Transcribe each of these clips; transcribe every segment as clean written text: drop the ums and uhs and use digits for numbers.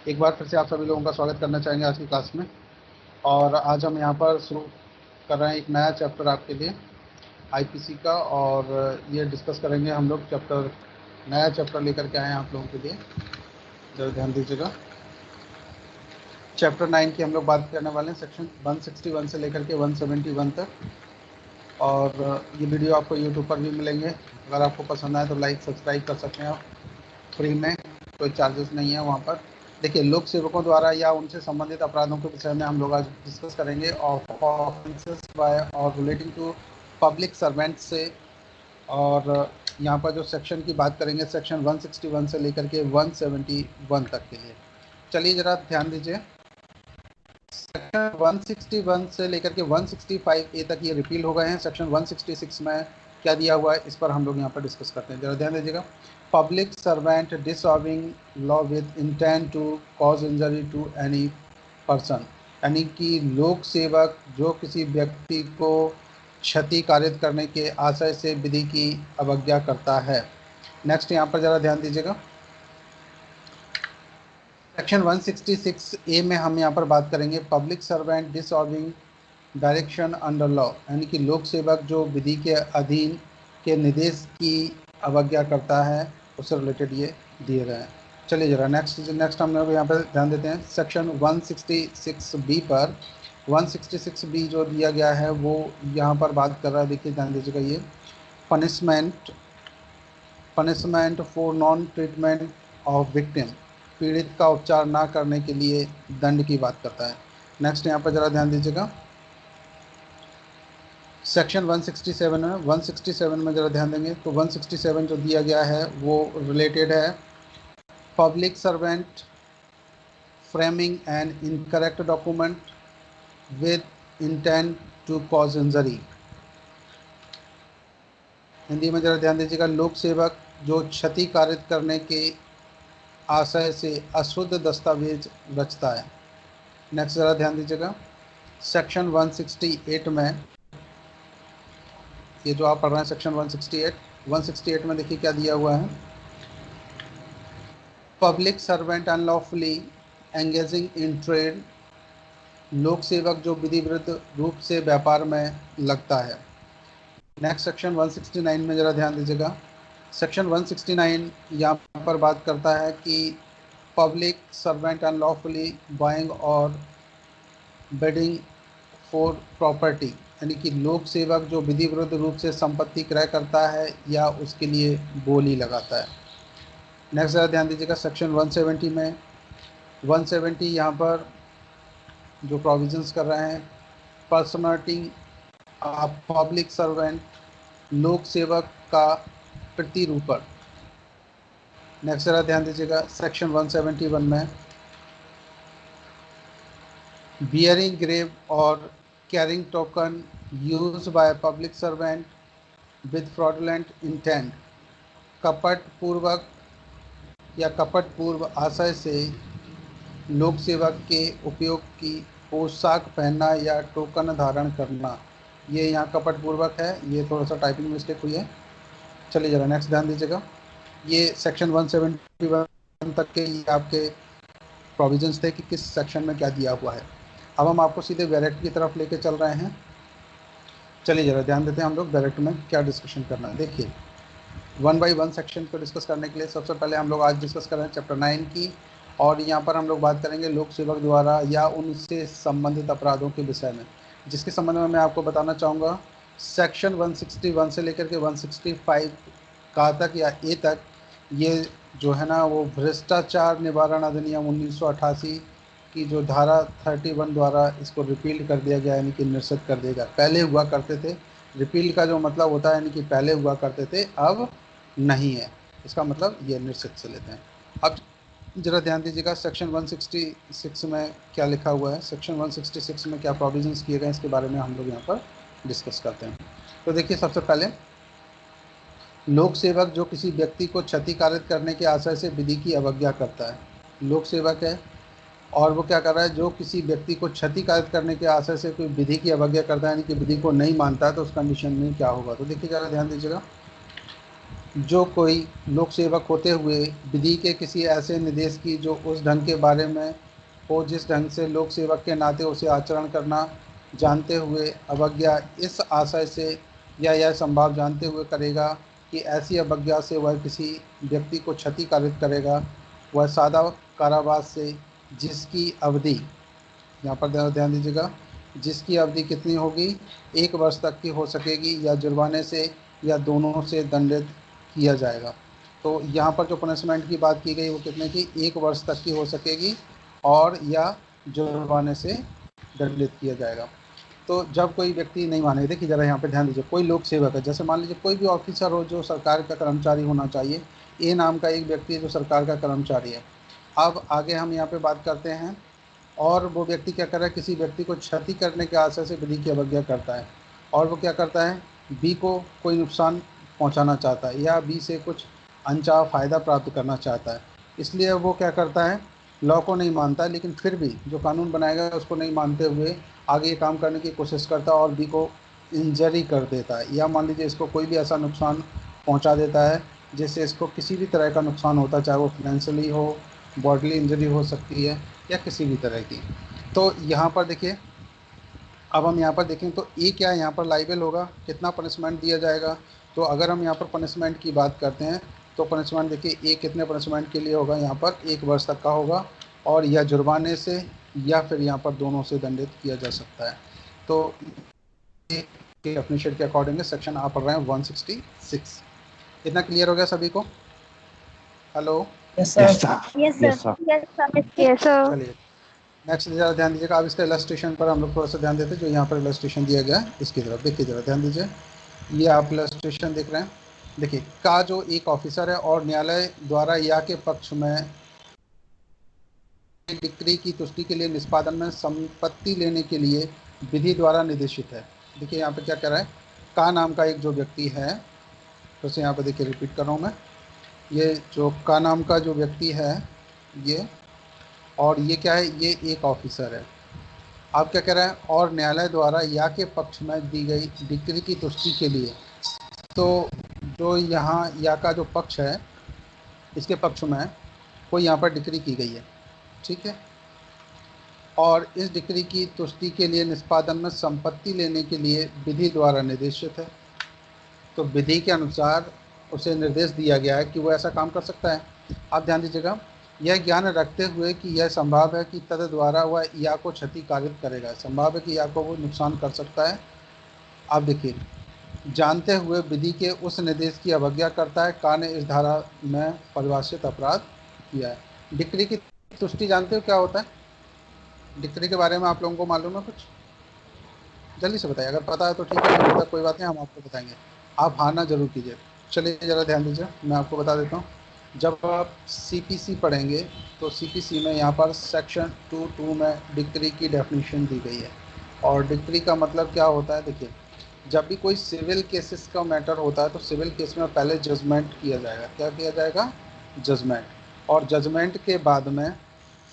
एक बार फिर से आप सभी लोगों का स्वागत करना चाहेंगे आज की क्लास में। और आज हम यहाँ पर शुरू कर रहे हैं एक नया चैप्टर आपके लिए आईपीसी का, और ये डिस्कस करेंगे हम लोग नया चैप्टर लेकर के आए हैं आप लोगों के लिए। जरा ध्यान दीजिएगा, चैप्टर 9 की हम लोग बात करने वाले हैं, सेक्शन 161 से लेकर के 171 तक। और ये वीडियो आपको यूट्यूब पर भी मिलेंगे। अगर आपको पसंद आए तो लाइक सब्सक्राइब कर सकते हैं आप फ्री में, कोई चार्जेस नहीं है वहाँ पर। देखिए, लोक सेवकों द्वारा या उनसे संबंधित अपराधों के विषय में हम लोग आज डिस्कस करेंगे, ऑफेंसेस बाय और रिलेटिंग टू पब्लिक सर्वेंट से। और यहाँ पर जो सेक्शन की बात करेंगे, सेक्शन 161 से लेकर के 171 तक के लिए। चलिए जरा ध्यान दीजिए, सेक्शन 161 से लेकर के 165A तक ये रिपील हो गए हैं। सेक्शन 166 में क्या दिया हुआ है, इस पर हम लोग यहाँ पर डिस्कस करते हैं। जरा ध्यान दीजिएगा, public servant disobeying law with intent to cause injury to any person, यानी कि लोक सेवक जो किसी व्यक्ति को क्षति कारित करने के आशय से विधि की अवज्ञा करता है। नेक्स्ट यहाँ पर जरा ध्यान दीजिएगा, सेक्शन 166A में हम यहाँ पर बात करेंगे public servant disobeying direction under law, यानी कि लोक सेवक जो विधि के अधीन के निर्देश की अवज्ञा करता है, उससे रिलेटेड ये दिए गए हैं। चलिए जरा नेक्स्ट हम लोग यहाँ पर ध्यान देते हैं, सेक्शन 166B पर। 166B जो दिया गया है वो यहाँ पर बात कर रहा है। देखिए ध्यान दीजिएगा, ये punishment for non treatment of victim, पीड़ित का उपचार ना करने के लिए दंड की बात करता है। नेक्स्ट यहाँ पर ज़रा ध्यान दीजिएगा, सेक्शन 167 है। 167 में ज़रा ध्यान देंगे तो 167 जो दिया गया है वो रिलेटेड है public servant framing an incorrect document with intent to cause injury. Hindi में ज़रा ध्यान दीजिएगा, लोक सेवक जो क्षति कारित करने के आशय से अशुद्ध दस्तावेज रचता है। नेक्स्ट ज़रा ध्यान दीजिएगा, सेक्शन 168 में, ये जो आप पढ़ रहे हैं सेक्शन 168 में देखिए क्या दिया हुआ है, public servant unlawfully engaging in trade, लोक सेवक जो विधि विरुद्ध रूप से व्यापार में लगता है। नेक्स्ट सेक्शन 169 में ज़रा ध्यान दीजिएगा, सेक्शन 169 यहाँ पर बात करता है कि पब्लिक सर्वेंट अनलॉफुली बाइंग और बिडिंग फॉर प्रॉपर्टी, यानी कि लोक सेवक जो विधि विरुद्ध रूप से संपत्ति क्रय करता है या उसके लिए बोली लगाता है। नेक्स्ट ज़रा ध्यान दीजिएगा, सेक्शन 170 में 170 यहाँ पर जो प्रोविजंस कर रहे हैं, पर्सनालिटी पब्लिक सर्वेंट, लोक सेवक का प्रतिरूपण। नेक्स्ट ज़रा ध्यान दीजिएगा, सेक्शन 171 में बियरिंग ग्रेव और carrying token use by public servant with fraudulent intent, कपट पूर्वक या कपट पूर्व आशय से लोक सेवक के उपयोग की पोशाक पहनना या टोकन धारण करना। ये यहाँ कपट पूर्वक है, ये थोड़ा सा टाइपिंग मिस्टेक हुई है। चलिए जरा नेक्स्ट ध्यान दीजिएगा, ये सेक्शन 171 तक के ये आपके प्रोविजंस थे कि किस सेक्शन में क्या दिया हुआ है। अब हम आपको सीधे डायरेक्ट की तरफ लेके चल रहे हैं। चलिए जरा ध्यान देते हैं हम लोग डायरेक्ट में क्या डिस्कशन करना है। देखिए, 1 बाई 1 सेक्शन को डिस्कस करने के लिए सबसे पहले हम लोग आज डिस्कस कर रहे हैं चैप्टर 9 की, और यहाँ पर हम लोग बात करेंगे लोक सेवक द्वारा या उनसे संबंधित अपराधों के विषय में, जिसके संबंध में मैं आपको बताना चाहूँगा सेक्शन 161 से लेकर के 165 का तक या ए तक, ये जो है ना वो भ्रष्टाचार निवारण अधिनियम 1988 की जो धारा 31 द्वारा इसको रिपील कर दिया गया, यानी कि निरस्त कर दिया गया। पहले हुआ करते थे, रिपील का जो मतलब होता है यानी कि पहले हुआ करते थे, अब नहीं है, इसका मतलब ये निश्चित से लेते हैं। अब जरा ध्यान दीजिएगा, सेक्शन 166 में क्या लिखा हुआ है, सेक्शन 166 में क्या प्रोविजंस किए गए, इसके बारे में हम लोग यहाँ पर डिस्कस करते हैं। तो देखिए, सबसे पहले लोक सेवक जो किसी व्यक्ति को क्षति कारित करने के आशय से विधि की अवज्ञा करता है, लोक सेवक है और वो क्या कर रहा है, जो किसी व्यक्ति को क्षति कारित करने के आशय से कोई विधि की अवज्ञा करता है, यानी कि विधि को नहीं मानता है, तो उस कंडीशन में क्या होगा। तो देखिए जरा ध्यान दीजिएगा, जो कोई लोक सेवक होते हुए विधि के किसी ऐसे निर्देश की जो उस ढंग के बारे में हो जिस ढंग से लोक सेवक के नाते उसे आचरण करना जानते हुए अवज्ञा इस आशय से या यह संभाव जानते हुए करेगा कि ऐसी अवज्ञा से वह किसी व्यक्ति को क्षति कारित करेगा, वह सादा कारावास से जिसकी अवधि, यहाँ पर ध्यान दीजिएगा, जिसकी अवधि कितनी होगी, 1 वर्ष तक की हो सकेगी, या जुर्माने से या दोनों से दंडित किया जाएगा। तो यहाँ पर जो पनिशमेंट की बात की गई वो कितने की, 1 वर्ष तक की हो सकेगी और या जुर्माने से दंडित किया जाएगा। तो जब कोई व्यक्ति नहीं मानेगा, देखिए जरा यहाँ पे ध्यान दीजिए, कोई लोक सेवक है, जैसे मान लीजिए कोई भी ऑफिसर हो जो सरकार का कर्मचारी होना चाहिए, ए नाम का एक व्यक्ति है जो सरकार का कर्मचारी है। अब आगे हम यहाँ पे बात करते हैं, और वो व्यक्ति क्या कर रहा है, किसी व्यक्ति को क्षति करने के आशय से विधि की अवज्ञा करता है, और वो क्या करता है, बी को कोई नुकसान पहुंचाना चाहता है या बी से कुछ अनचाहा फ़ायदा प्राप्त करना चाहता है, इसलिए वो क्या करता है, लॉ को नहीं मानता है, लेकिन फिर भी जो कानून बनाएगा उसको नहीं मानते हुए आगे ये काम करने की कोशिश करता है और बी को इंजरी कर देता है, या मान लीजिए इसको कोई भी ऐसा नुकसान पहुंचा देता है जिससे इसको किसी भी तरह का नुकसान होता है, चाहे वो फाइनेंशियली हो, बॉडली इंजरी हो सकती है या किसी भी तरह की। तो यहाँ पर देखिए, अब हम यहाँ पर देखें तो ए क्या है, यहाँ पर लाइबल होगा, कितना पनिशमेंट दिया जाएगा। तो अगर हम यहाँ पर पनिशमेंट की बात करते हैं तो पनिशमेंट देखिए, ए कितने पनिशमेंट के लिए होगा, यहाँ पर 1 वर्ष तक का होगा, और या जुर्माने से या फिर यहाँ पर दोनों से दंडित किया जा सकता है। तो डेफिनेशन के अकॉर्डिंग सेक्शन आप पढ़ रहे हैं 166। इतना क्लियर हो गया सभी को? Hello, yes sir. चलिए नेक्स्ट ज़रा ध्यान दीजिएगा। अब इसका इलस्ट्रेशन पर हम लोग थोड़ा सा ध्यान देते हैं, जो यहाँ पर इलस्ट्रेशन दिया गया है इसकी तरफ देखिए, जरा ध्यान दीजिए। ये आप इलस्ट्रेशन देख रहे हैं, देखिए, का जो एक ऑफिसर है और न्यायालय द्वारा या के पक्ष में डिक्री की तुष्टि के लिए निष्पादन में संपत्ति लेने के लिए विधि द्वारा निर्देशित है। देखिए यहाँ पे क्या कह रहा है, का नाम का एक जो व्यक्ति है, फिर से यहाँ पे देखिए रिपीट कर रहा हूँ मैं, ये जो का नाम का जो व्यक्ति है ये, और ये क्या है, ये एक ऑफिसर है। आप क्या कह रहे हैं, और न्यायालय द्वारा या के पक्ष में दी गई डिक्री की तुष्टि के लिए, तो जो यहाँ या का जो पक्ष है इसके पक्ष में कोई यहाँ पर डिक्री की गई है, ठीक है, और इस डिक्री की तुष्टि के लिए निष्पादन में संपत्ति लेने के लिए विधि द्वारा निर्देशित है। तो विधि के अनुसार उसे निर्देश दिया गया है कि वो ऐसा काम कर सकता है। आप ध्यान दीजिएगा, यह ज्ञान रखते हुए कि यह संभव है कि तद द्वारा वह या को क्षति कारित करेगा, संभव है कि या को वो नुकसान कर सकता है। आप देखिए, जानते हुए विधि के उस निर्देश की अवज्ञा करता है, का ने इस धारा में परिभाषित अपराध किया है। डिक्री की तुष्टि जानते हो क्या होता है? डिक्री के बारे में आप लोगों को मालूम है कुछ? जल्दी से बताइए, अगर पता है तो ठीक है, नहीं पता कोई बात नहीं, हम आपको बताएंगे, आप हारना जरूर कीजिए। चलिए ज़रा ध्यान दीजिए, मैं आपको बता देता हूँ। जब आप सीपीसी पढ़ेंगे तो सीपीसी में यहाँ पर सेक्शन 2(2) में डिक्री की डेफिनेशन दी गई है, और डिक्री का मतलब क्या होता है, देखिए, जब भी कोई सिविल केसेस का मैटर होता है तो सिविल केस में पहले जजमेंट किया जाएगा। क्या किया जाएगा? जजमेंट। और जजमेंट के बाद में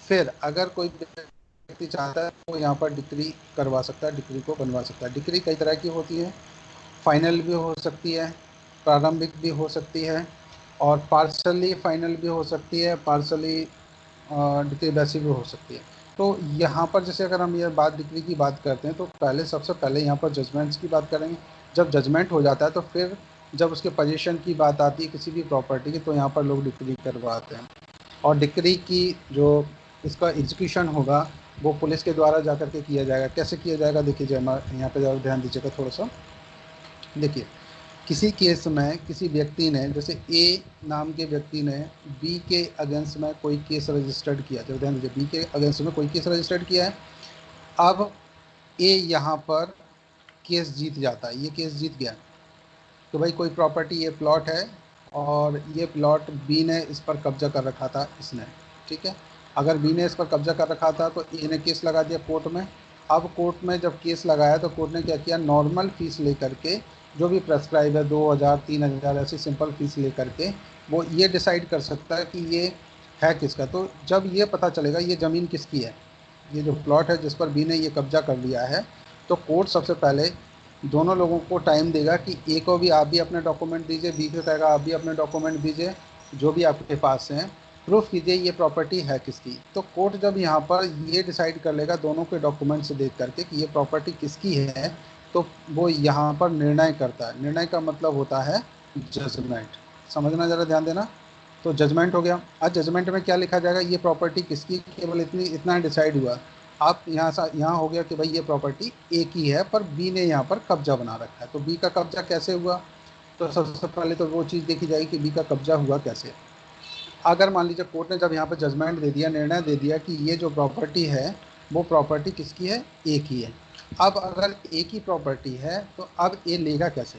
फिर अगर कोई व्यक्ति चाहता है तो यहाँ पर डिक्री करवा सकता है, डिक्री को बनवा सकता है। डिक्री कई तरह की होती है, फाइनल भी हो सकती है, प्रारंभिक भी हो सकती है, और पार्शली फाइनल भी हो सकती है, पार्शली डिक्री वैसी भी हो सकती है। तो यहाँ पर जैसे अगर हम ये बात डिक्री की बात करते हैं तो पहले सबसे पहले यहाँ पर जजमेंट्स की बात करेंगे। जब जजमेंट हो जाता है तो फिर जब उसके पोजीशन की बात आती है किसी भी प्रॉपर्टी की, तो यहाँ पर लोग डिक्री करवाते हैं। और डिक्री की जो इसका एग्जीक्यूशन होगा वो पुलिस के द्वारा जा कर के किया जाएगा। कैसे किया जाएगा देखिए, यहाँ पर ध्यान दीजिएगा थोड़ा सा। देखिए, किसी केस में किसी व्यक्ति ने, जैसे ए नाम के व्यक्ति ने बी के अगेंस्ट में कोई केस रजिस्टर्ड किया, जब ध्यान दीजिए, बी के अगेंस्ट में कोई केस रजिस्टर्ड किया है। अब ए यहाँ पर केस जीत जाता है, ये केस जीत गया तो भाई कोई प्रॉपर्टी, ये प्लॉट है और ये प्लॉट बी ने इस पर कब्जा कर रखा था इसने, ठीक है। अगर बी ने इस पर कब्जा कर रखा था तो ए ने केस लगा दिया कोर्ट में। अब कोर्ट में जब केस लगाया तो कोर्ट ने क्या किया, नॉर्मल फीस लेकर के, जो भी प्रेस्क्राइब है 2000 3000 ऐसी सिंपल फीस लेकर के वो ये डिसाइड कर सकता है कि ये है किसका। तो जब ये पता चलेगा ये ज़मीन किसकी है, ये जो प्लॉट है जिस पर बी ने ये कब्जा कर लिया है, तो कोर्ट सबसे पहले दोनों लोगों को टाइम देगा कि ए को भी आप भी अपने डॉक्यूमेंट दीजिए, बी को कहेगा आप भी अपने डॉक्यूमेंट दीजिए, जो भी आपके पास हैं, प्रूफ कीजिए ये प्रॉपर्टी है किसकी। तो कोर्ट जब यहाँ पर ये डिसाइड कर लेगा दोनों के डॉक्यूमेंट्स देख करके कि ये प्रॉपर्टी किसकी है, तो वो यहाँ पर निर्णय करता है। निर्णय का मतलब होता है जजमेंट। समझना, ज़रा ध्यान देना। तो जजमेंट हो गया। आज जजमेंट में क्या लिखा जाएगा, ये प्रॉपर्टी किसकी, केवल इतनी इतना डिसाइड हुआ। आप यहाँ हो गया कि भाई ये प्रॉपर्टी ए की है, पर बी ने यहाँ पर कब्जा बना रखा है। तो बी का कब्जा कैसे हुआ, तो सबसे पहले तो वो चीज़ देखी जाएगी कि बी का कब्जा हुआ कैसे। अगर मान लीजिए कोर्ट ने जब यहाँ पर जजमेंट दे दिया, निर्णय दे दिया कि ये जो प्रॉपर्टी है वो प्रॉपर्टी किसकी है, ए की है। अब अगर ए की प्रॉपर्टी है तो अब ए लेगा कैसे,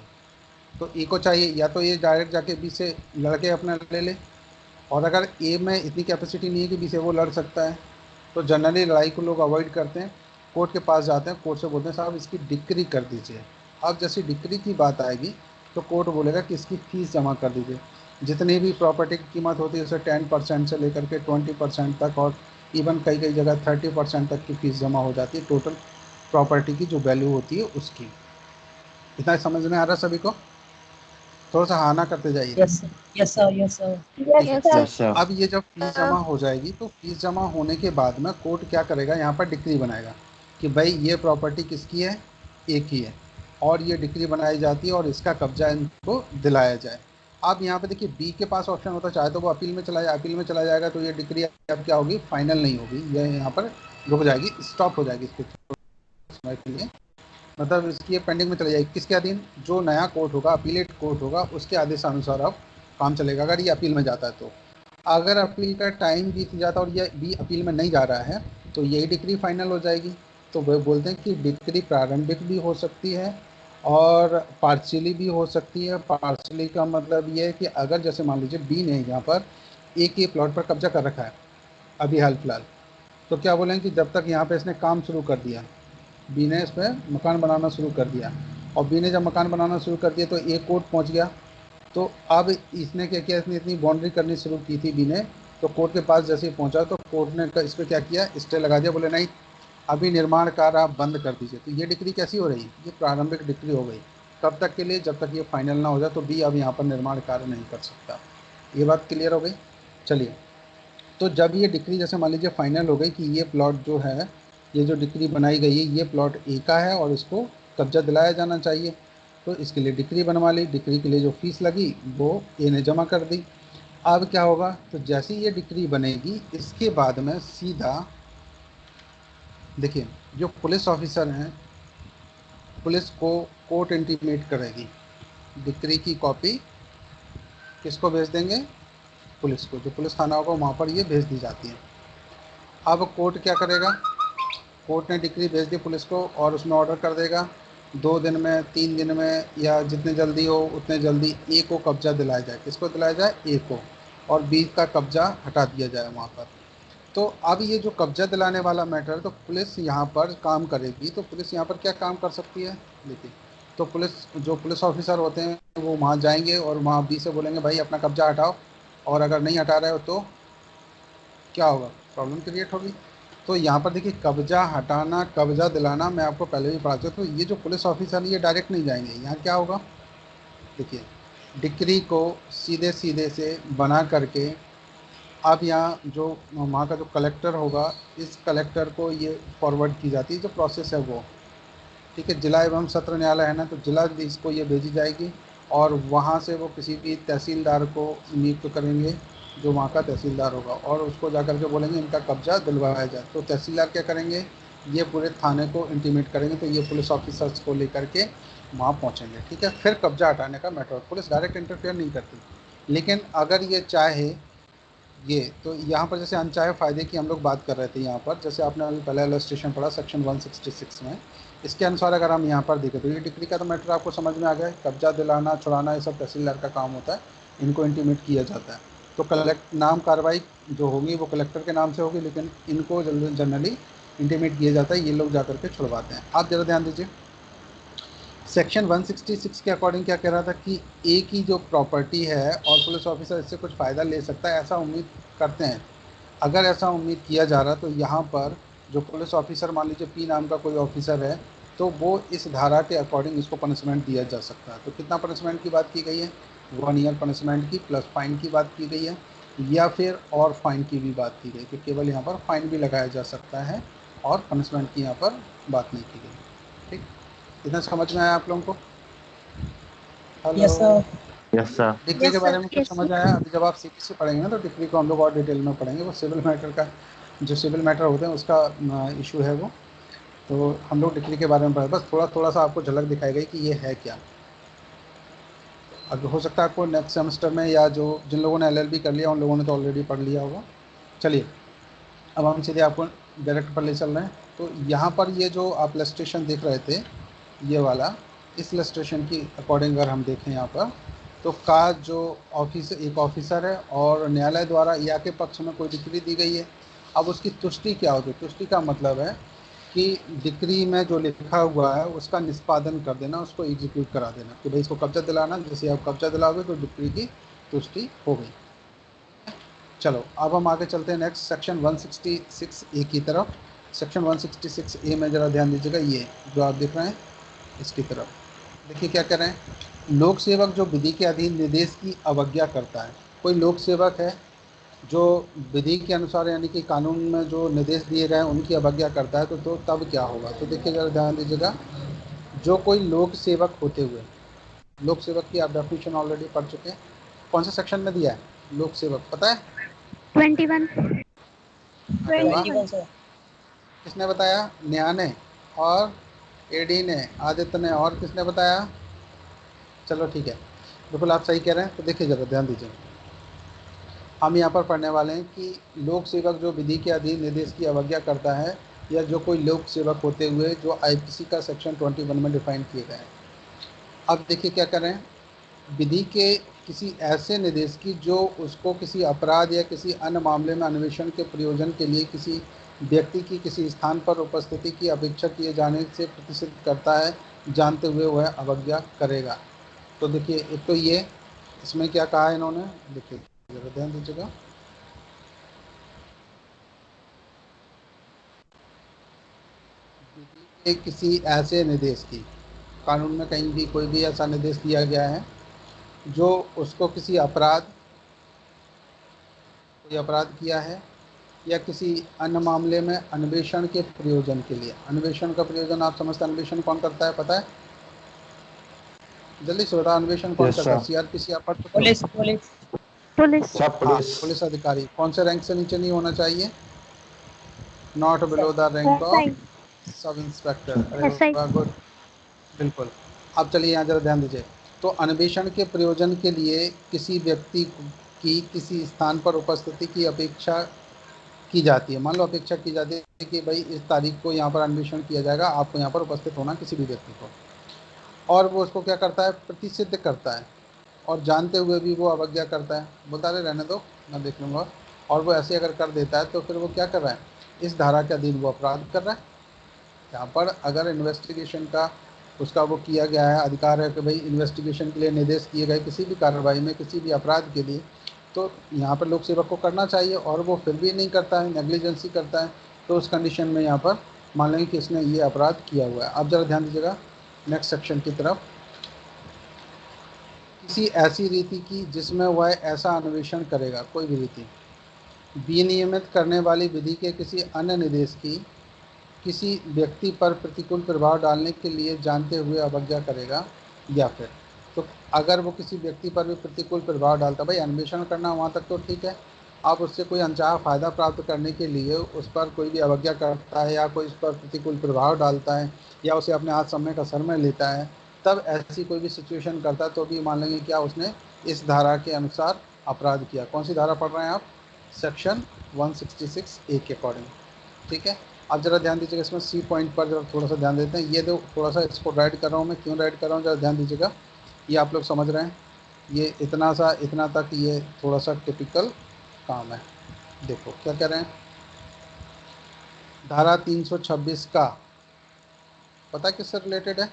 तो ए को चाहिए या तो ये डायरेक्ट जाके बी से लड़के अपना ले ले, और अगर ए में इतनी कैपेसिटी नहीं है कि बी से वो लड़ सकता है, तो जनरली लड़ाई को लोग अवॉइड करते हैं, कोर्ट के पास जाते हैं, कोर्ट से बोलते हैं साहब इसकी डिक्री कर दीजिए। अब जैसी डिक्री की बात आएगी तो कोर्ट बोलेगा कि इसकी फ़ीस जमा कर दीजिए। जितनी भी प्रॉपर्टी की कीमत होती है उसे 10% से लेकर के 20% तक, और इवन कई कई जगह 30% तक की फ़ीस जमा हो जाती है टोटल प्रॉपर्टी की जो वैल्यू होती है उसकी। इतना समझ में आ रहा सभी को? थोड़ा सा हाँ ना करते जाइए। Yes sir, yes sir, yes sir. ठीक है। Yes sir. अब ये जब फीस जमा हो जाएगी तो फीस जमा होने के बाद में कोर्ट क्या करेगा, यहाँ पर डिक्री बनाएगा कि भाई ये प्रॉपर्टी किसकी है, ए की है, और ये डिक्री बनाई जाती है और इसका कब्जा इनको दिलाया जाए। अब यहाँ पे देखिए बी के पास ऑप्शन होता है, चाहे तो वो अपील में चला जाए, अपील में चला जाएगा तो ये डिक्री अब क्या होगी, फाइनल नहीं होगी, ये यहाँ पर रुक जाएगी, स्टॉप हो जाएगी इसके समय के लिए। मतलब इसकी ये पेंडिंग में चली जाएगी। किसके अधीन, जो नया कोर्ट होगा, अपीलेट कोर्ट होगा, उसके आदेशानुसार अब काम चलेगा अगर ये अपील में जाता है तो। अगर अपील का टाइम बीत जाता और ये बी अपील में नहीं जा रहा है तो यही डिक्री फाइनल हो जाएगी। तो वे बोलते हैं कि डिक्री प्रारंभिक भी हो सकती है और पार्शियली भी हो सकती है। पार्शियली का मतलब ये है कि अगर जैसे मान लीजिए बी ने यहाँ पर ए के प्लॉट पर कब्जा कर रखा है अभी हाल फिलहाल, तो क्या बोलेंगे कि जब तक यहाँ पे इसने काम शुरू कर दिया, बी ने इस पर मकान बनाना शुरू कर दिया, और बी ने जब मकान बनाना शुरू कर दिया तो ए कोर्ट पहुँच गया। तो अब इसने क्या किया, इसने इतनी बाउंड्री करनी शुरू की थी बी ने, तो कोर्ट के पास जैसे ही पहुंचा तो कोर्ट ने इस पर क्या किया, स्टे लगा दिया, बोले नहीं अभी निर्माण कार्य आप बंद कर दीजिए। तो ये डिक्री कैसी हो रही, ये प्रारंभिक डिक्री हो गई। कब तक के लिए, जब तक ये फाइनल ना हो जाए, तो बी अब यहाँ पर निर्माण कार्य नहीं कर सकता। ये बात क्लियर हो गई। चलिए, तो जब ये डिक्री जैसे मान लीजिए फाइनल हो गई कि ये प्लॉट जो है, ये जो डिक्री बनाई गई है ये प्लॉट ए का है और इसको कब्जा दिलाया जाना चाहिए, तो इसके लिए डिक्री बनवा ली। डिक्री के लिए जो फीस लगी वो ए ने जमा कर दी। अब क्या होगा, तो जैसे ही ये डिक्री बनेगी इसके बाद में सीधा देखिए जो पुलिस ऑफिसर हैं, पुलिस को कोर्ट इंटीमेट करेगी, डिक्री की कॉपी किसको भेज देंगे, पुलिस को। जो पुलिस थाना होगा वहाँ पर ये भेज दी जाती है। अब कोर्ट क्या करेगा, कोर्ट ने डिक्री भेज दी पुलिस को और उसमें ऑर्डर कर देगा 2 दिन में, 3 दिन में, या जितने जल्दी हो उतने जल्दी ए को कब्जा दिलाया जाए। किसको दिलाया जाए, ए को, और बी का कब्जा हटा दिया जाए वहाँ पर। तो अब ये जो कब्जा दिलाने वाला मैटर, तो पुलिस यहाँ पर काम करेगी। तो पुलिस यहाँ पर क्या काम कर सकती है, देखिए, तो पुलिस जो पुलिस ऑफिसर होते हैं वो वहाँ जाएंगे और वहाँ बी से बोलेंगे भाई अपना कब्जा हटाओ, और अगर नहीं हटा रहे हो तो क्या होगा, प्रॉब्लम क्रिएट होगी। तो यहाँ पर देखिए कब्जा हटाना, कब्जा दिलाना मैं आपको पहले भी पढ़ा चुका। तो ये जो पुलिस ऑफिसर ये डायरेक्ट नहीं जाएंगे, यहाँ क्या होगा, देखिए डिक्री को सीधे सीधे से बना करके अब यहाँ जो वहाँ का जो कलेक्टर होगा, इस कलेक्टर को ये फॉरवर्ड की जाती है जो प्रोसेस है वो, ठीक है। जिला एवं सत्र न्यायालय है ना, तो जिला इसको ये भेजी जाएगी और वहाँ से वो किसी भी तहसीलदार को नियुक्त करेंगे जो वहाँ का तहसीलदार होगा, और उसको जाकर के बोलेंगे इनका कब्जा दिलवाया जाए। तो तहसीलदार क्या करेंगे, ये पूरे थाने को इंटीमेट करेंगे, तो ये पुलिस ऑफिसर्स को लेकर के वहाँ पहुँचेंगे, ठीक है। फिर कब्जा हटाने का मैटर, पुलिस डायरेक्ट इंटरफेयर नहीं करती। लेकिन अगर ये चाहे ये, तो यहाँ पर जैसे अनचाहे फ़ायदे की हम लोग बात कर रहे थे, यहाँ पर जैसे आपने अभी पहले इलस्ट्रेशन पढ़ा सेक्शन 166 में, इसके अनुसार अगर हम यहाँ पर देखें तो ये डिक्री का तो मैटर आपको समझ में आ गया है। कब्जा दिलाना, छुड़ाना, ये सब तहसीलदार का काम होता है, इनको इंटीमेट किया जाता है। तो कलेक्ट नाम कार्रवाई जो होगी वो कलेक्टर के नाम से होगी, लेकिन इनको जनरली इंटीमेट किया जाता है, ये लोग जाकर के छुड़वाते हैं। आप ज़रा ध्यान दीजिए, सेक्शन 166 के अकॉर्डिंग क्या कह रहा था कि ए की जो प्रॉपर्टी है और पुलिस ऑफिसर इससे कुछ फ़ायदा ले सकता है, ऐसा उम्मीद करते हैं। अगर ऐसा उम्मीद किया जा रहा तो यहाँ पर जो पुलिस ऑफिसर, मान लीजिए पी नाम का कोई ऑफिसर है, तो वो इस धारा के अकॉर्डिंग इसको पनिशमेंट दिया जा सकता है। तो कितना पनिशमेंट की बात की गई है? 1 ईयर पनिशमेंट की प्लस फाइन की बात की गई है, या फिर और फाइन की भी बात की गई। तो केवल यहाँ पर फाइन भी लगाया जा सकता है और पनिशमेंट की यहाँ पर बात नहीं की गई। ठीक, इतना समझ में आया आप लोगों को? Hello, yes sir. Yes sir. Degree के बारे में कुछ समझ आया? अभी जब आप सीपीसी पढ़ेंगे ना तो डिग्री को हम लोग और डिटेल में पढ़ेंगे। वो सिविल मैटर का, जो सिविल मैटर होते हैं उसका इशू है वो। तो हम लोग डिग्री के बारे में पढ़े, बस थोड़ा थोड़ा सा आपको झलक दिखाई गई कि ये है क्या। अब हो सकता है आपको नेक्स्ट सेमेस्टर में, या जो जिन लोगों ने एलएलबी कर लिया उन लोगों ने तो ऑलरेडी पढ़ लिया होगा। चलिए, अब हम सीधे आपको डायरेक्ट पर ले चल रहे हैं। तो यहाँ पर ये जो आप इलस्ट्रेशन देख रहे थे, ये वाला, इस इलस्ट्रेशन की अकॉर्डिंग अगर हम देखें यहाँ पर, तो का जो एक ऑफिसर है और न्यायालय द्वारा या के पक्ष में कोई डिक्री दी गई है। अब उसकी तुष्टि क्या होती है? तुष्टि का मतलब है कि डिक्री में जो लिखा हुआ है उसका निष्पादन कर देना, उसको एग्जीक्यूट करा देना, कि भाई इसको कब्जा दिलाना। जैसे आप कब्जा दिलाओगे तो डिक्री की तुष्टि हो गई। चलो अब हम आगे चलते हैं नेक्स्ट सेक्शन 166 ए की तरफ। सेक्शन 166 ए में ज़रा ध्यान दीजिएगा, ये जो आप देख रहे हैं इसकी तरफ देखिए क्या कह रहे हैं। लोक सेवक जो विधि के अधीन निर्देश की अवज्ञा करता है, कोई लोक सेवक है जो विधि के अनुसार यानी कि कानून में जो निर्देश दिए गए हैं उनकी अवज्ञा करता है, तो तब क्या होगा? तो देखिए ज़रा ध्यान दीजिएगा, जो कोई लोक सेवक होते हुए, लोक सेवक की आप डेफिनेशन ऑलरेडी पढ़ चुके हैं। कौन से सेक्शन में दिया है लोक सेवक, पता है? 21। अरे वाह, 21 सर। किसने बताया? नेहा ने और एडी ने, आदित्य ने, और किसने बताया? चलो ठीक है, बिल्कुल आप सही कह रहे हैं। तो देखिए ज़रा ध्यान दीजिए, हम यहाँ पर पढ़ने वाले हैं कि लोक सेवक जो विधि के अधीन निर्देश की अवज्ञा करता है, या जो कोई लोक सेवक होते हुए जो आईपीसी का सेक्शन 21 में डिफाइन किए गए हैं। अब देखिए क्या कर रहे हैं, विधि के किसी ऐसे निर्देश की जो उसको किसी अपराध या किसी अन्य मामले में अन्वेषण के प्रयोजन के लिए किसी व्यक्ति की किसी स्थान पर उपस्थिति की अपेक्षा किए जाने से प्रतिषिद्ध करता है, जानते हुए वह अवज्ञा करेगा। तो देखिए एक तो ये, इसमें क्या कहा है इन्होंने, देखिए जरा ध्यान दीजिएगा। विधि के किसी ऐसे निर्देश की, कानून में कहीं भी कोई भी ऐसा निर्देश दिया गया है जो उसको किसी अपराध, कोई अपराध किया है या किसी अन्य मामले में अन्वेषण के प्रयोजन के लिए। अन्वेषण का प्रयोजन आप समझते हैं, अन्वेषण कौन करता है पता है? जल्दी से बताओ, अन्वेषण कौन Yes, करता है? sir. सीआरपीसी आप पढ़ चुके हो? Police police police. सब हाँ, पुलिस। पुलिस अधिकारी। कौन से रैंक से नीचे नहीं होना चाहिए? Not below the rank SI. Of sub inspector. अरे एसआई। वाह, गुड, बिल्कुल। अब चलिए यहाँ जरा ध्यान दीजिए। तो अन्वेषण के प्रयोजन के लिए किसी व्यक्ति की किसी स्थान पर उपस्थिति की अपेक्षा की जाती है। मान लो अपेक्षा की जाती है कि भाई इस तारीख को यहाँ पर अन्वेषण किया जाएगा, आपको यहाँ पर उपस्थित होना, किसी भी व्यक्ति को। और वो उसको क्या करता है? प्रतिषिद्ध करता है, और जानते हुए भी वो अवज्ञा करता है, बोलता है रहने दो मैं देख लूँगा। और वो ऐसे अगर कर देता है तो फिर वो क्या कर रहा है? इस धारा के अधीन वो अपराध कर रहा है। यहाँ पर अगर इन्वेस्टिगेशन का उसका वो किया गया है, अधिकार है कि भाई इन्वेस्टिगेशन के लिए निर्देश किए गए किसी भी कार्रवाई में किसी भी अपराध के लिए, तो यहाँ पर लोक सेवक को करना चाहिए, और वो फिर भी नहीं करता है, नेग्लिजेंसी करता है। तो उस कंडीशन में यहाँ पर मान लेंगे कि इसने ये अपराध किया हुआ है। अब ज़रा ध्यान दीजिएगा नेक्स्ट सेक्शन की तरफ। किसी ऐसी रीति की जिसमें वह ऐसा अन्वेषण करेगा, कोई भी रीति विनियमित करने वाली विधि के किसी अन्य निर्देश की किसी व्यक्ति पर प्रतिकूल प्रभाव डालने के लिए जानते हुए अवज्ञा करेगा, या फिर, तो अगर वो किसी व्यक्ति पर भी प्रतिकूल प्रभाव डालता, भाई अन्वेषण करना वहाँ तक तो ठीक है, आप उससे कोई अनचाहा फ़ायदा प्राप्त करने के लिए उस पर कोई भी अवज्ञा करता है या कोई उस पर प्रतिकूल प्रभाव डालता है या उसे अपने हाथ समय का सर में लेता है, तब ऐसी कोई भी सिचुएशन करता है तो भी मान लेंगे क्या उसने इस धारा के अनुसार अपराध किया। कौन सी धारा पढ़ रहे हैं आप? सेक्शन 166 ए के अकॉर्डिंग। ठीक है, अब जरा ध्यान दीजिएगा, इसमें सी पॉइंट पर जरा थोड़ा सा ध्यान देते हैं। ये जो थोड़ा सा इसको राइट कर रहा हूँ मैं, क्यों राइट कर रहा हूँ जरा ध्यान दीजिएगा, ये आप लोग समझ रहे हैं। ये इतना तक ये थोड़ा सा टिपिकल काम है। देखो क्या कह रहे हैं, धारा 326 का पता है किससे रिलेटेड है?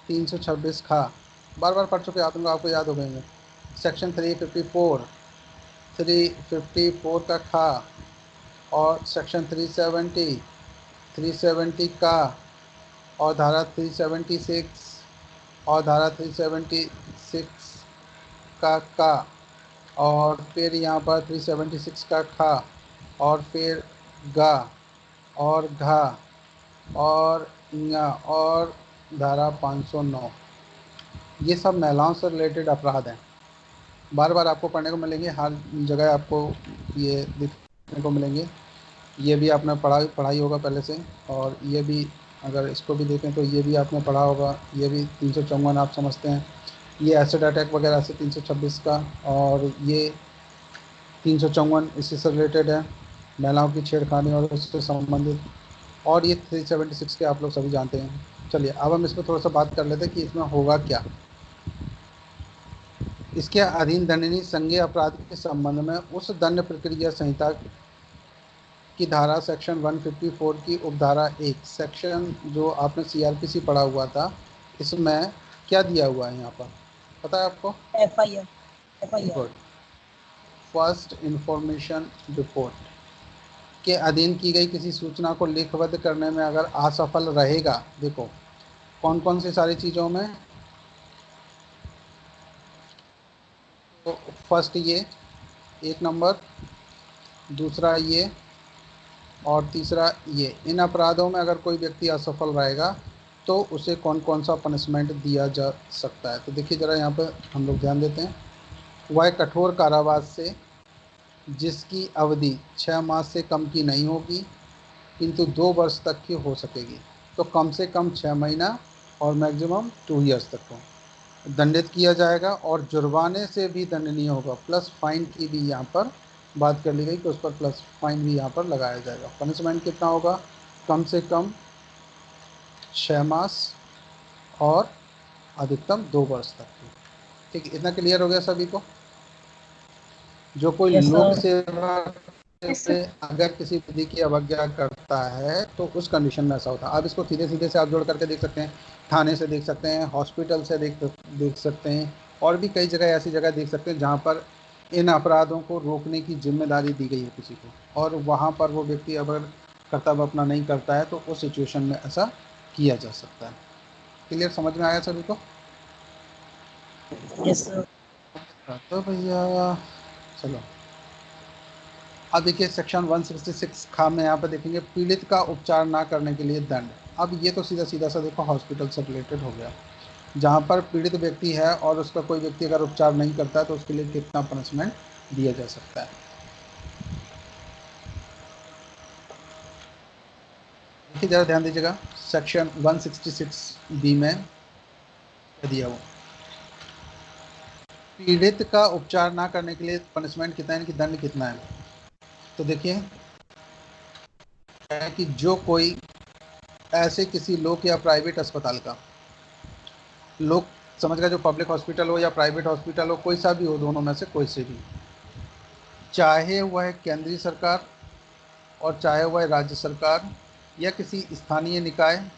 326 खा, बार बार पढ़ चुके आप लोग, आपको याद हो गएंगे। सेक्शन 354 का खा, और सेक्शन 370 का, और धारा 376 और धारा 376 का और फिर यहाँ पर 376 का खा और फिर गा और घा और ञा और धारा 509, ये सब महिलाओं से रिलेटेड अपराध हैं। बार बार आपको पढ़ने को मिलेंगे, हर जगह आपको ये दिखने को मिलेंगे। ये भी आपने पढ़ाई होगा पहले से, और ये भी अगर इसको भी देखें तो ये भी आपने पढ़ा होगा। ये भी 354 आप समझते हैं, ये एसिड अटैक वगैरह से 326 का, और ये 354 इसी से रिलेटेड है, महिलाओं की छेड़खानी और उससे संबंधित। और ये 376 के आप लोग सभी जानते हैं। चलिए अब हम इस पर थोड़ा सा बात कर लेते हैं कि इसमें होगा क्या। इसके अधीन दंडनीय संज्ञेय अपराध के संबंध में उस दंड प्रक्रिया संहिता की धारा सेक्शन 154 की उपधारा 1 सेक्शन जो आपने सीआरपीसी पढ़ा हुआ था, इसमें क्या दिया हुआ है यहाँ पर पता है आपको? FIR good. First information report के अधीन की गई किसी सूचना को लिखबद्ध करने में अगर असफल रहेगा, देखो कौन कौन सी सारी चीज़ों में, तो फर्स्ट ये एक नंबर, दूसरा ये, और तीसरा ये। इन अपराधों में अगर कोई व्यक्ति असफल रहेगा तो उसे कौन कौन सा पनिशमेंट दिया जा सकता है। तो देखिए ज़रा यहाँ पर हम लोग ध्यान देते हैं। वह कठोर कारावास से जिसकी अवधि 6 मास से कम की नहीं होगी किंतु 2 वर्ष तक की हो सकेगी। तो कम से कम 6 महीना और मैक्सिमम 2 ईयर्स तक को दंडित किया जाएगा, और जुर्माने से भी दंडनीय होगा, प्लस फाइन की भी यहाँ पर बात कर ली गई कि उस पर प्लस फाइन भी यहाँ पर लगाया जाएगा। पनिशमेंट कितना होगा? कम से कम 6 मास और अधिकतम 2 वर्ष तक की। ठीक, इतना क्लियर हो गया सभी को? जो कोई Yes, लोक sir. सेवा Yes, sir. से अगर किसी विधि की अवज्ञा करता है तो उस कंडीशन में ऐसा होता है। अब इसको सीधे सीधे से आप जोड़ करके देख सकते हैं, थाने से देख सकते हैं, हॉस्पिटल से देख सकते हैं, और भी कई जगह ऐसी जगह देख सकते हैं जहाँ पर इन अपराधों को रोकने की जिम्मेदारी दी गई है किसी को, और वहाँ पर वो व्यक्ति अगर कर्तव्य अपना नहीं करता है तो उस सिचुएशन में ऐसा किया जा सकता है। क्लियर, समझ में आया सभी को? Yes, sir. तो भैया चलो अब देखिए सेक्शन 166 खा में यहाँ पर देखेंगे पीड़ित का उपचार ना करने के लिए दंड। अब ये तो सीधा सीधा सा देखो हॉस्पिटल से रिलेटेड हो गया, जहाँ पर पीड़ित व्यक्ति है और उसका कोई व्यक्ति अगर उपचार नहीं करता है तो उसके लिए कितना पनिशमेंट दिया जा सकता है। देखिए ज़रा ध्यान दीजिएगा, सेक्शन 166 बी में दिया हुआ पीड़ित का उपचार ना करने के लिए पनिशमेंट कितना है, इनकी दंड कितना है। तो देखिए कि जो कोई ऐसे किसी लोक या प्राइवेट अस्पताल का, लोक समझ गया, जो पब्लिक हॉस्पिटल हो या प्राइवेट हॉस्पिटल हो, कोई सा भी हो, दोनों में से कोई से भी, चाहे वह केंद्रीय सरकार और चाहे वह राज्य सरकार या किसी स्थानीय निकाय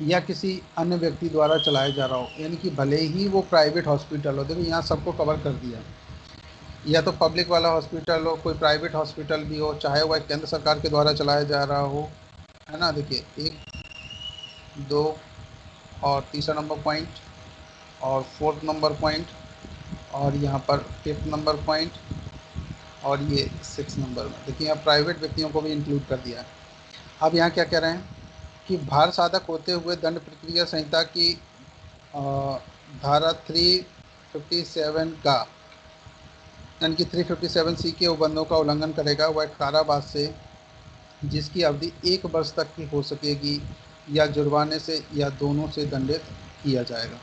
या किसी अन्य व्यक्ति द्वारा चलाया जा रहा हो, यानी कि भले ही वो प्राइवेट हॉस्पिटल हो, देखो यहाँ सबको कवर कर दिया, या तो पब्लिक वाला हॉस्पिटल हो, कोई प्राइवेट हॉस्पिटल भी हो, चाहे वह केंद्र सरकार के द्वारा चलाया जा रहा हो, है ना। देखिए 1, 2 और तीसरा नंबर पॉइंट और 4th नंबर पॉइंट, और यहाँ पर 5th नंबर पॉइंट, और ये 6 नंबर में देखिए यहाँ प्राइवेट व्यक्तियों को भी इंक्लूड कर दिया है। अब यहाँ क्या कह रहे हैं कि भार साधक होते हुए दंड प्रक्रिया संहिता की धारा 357 का, यानी कि 357C के उपबंधों का उल्लंघन करेगा, वह कारावास से जिसकी अवधि 1 वर्ष तक की हो सकेगी या जुर्माने से या दोनों से दंडित किया जाएगा।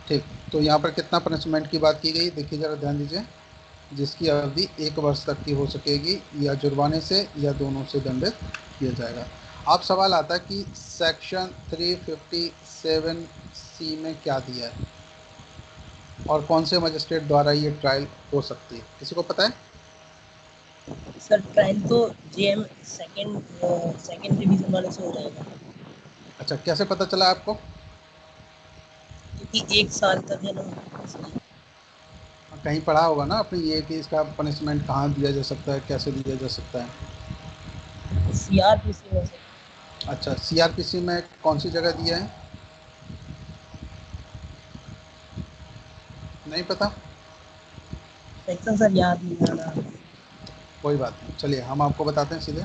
ठीक, तो यहाँ पर कितना पनिशमेंट की बात की गई, देखिए ज़रा ध्यान दीजिए, जिसकी अवधि 1 वर्ष तक की हो सकेगी या जुर्माने से या दोनों से दंडित किया जाएगा। अब सवाल आता है कि सेक्शन 357C में क्या दिया है और कौन से मजिस्ट्रेट द्वारा ये ट्रायल हो सकती है, किसी को पता है? सर ट्रायल तो जेएम सेकंड डिवीजन वाले से हो जाएगा, अच्छा, कैसे पता चला आपको? क्योंकि 1 साल तक है ना। कहीं पढ़ा होगा ना आपने ये कि इसका पनिशमेंट कहाँ दिया जा सकता है, कैसे दिया जा सकता है। सीआरपीसी में से। अच्छा, सीआरपीसी में कौन सी जगह दिया है, नहीं पता? सेक्शन सर याद नहीं आ रहा। कोई बात नहीं, चलिए हम आपको बताते हैं सीधे।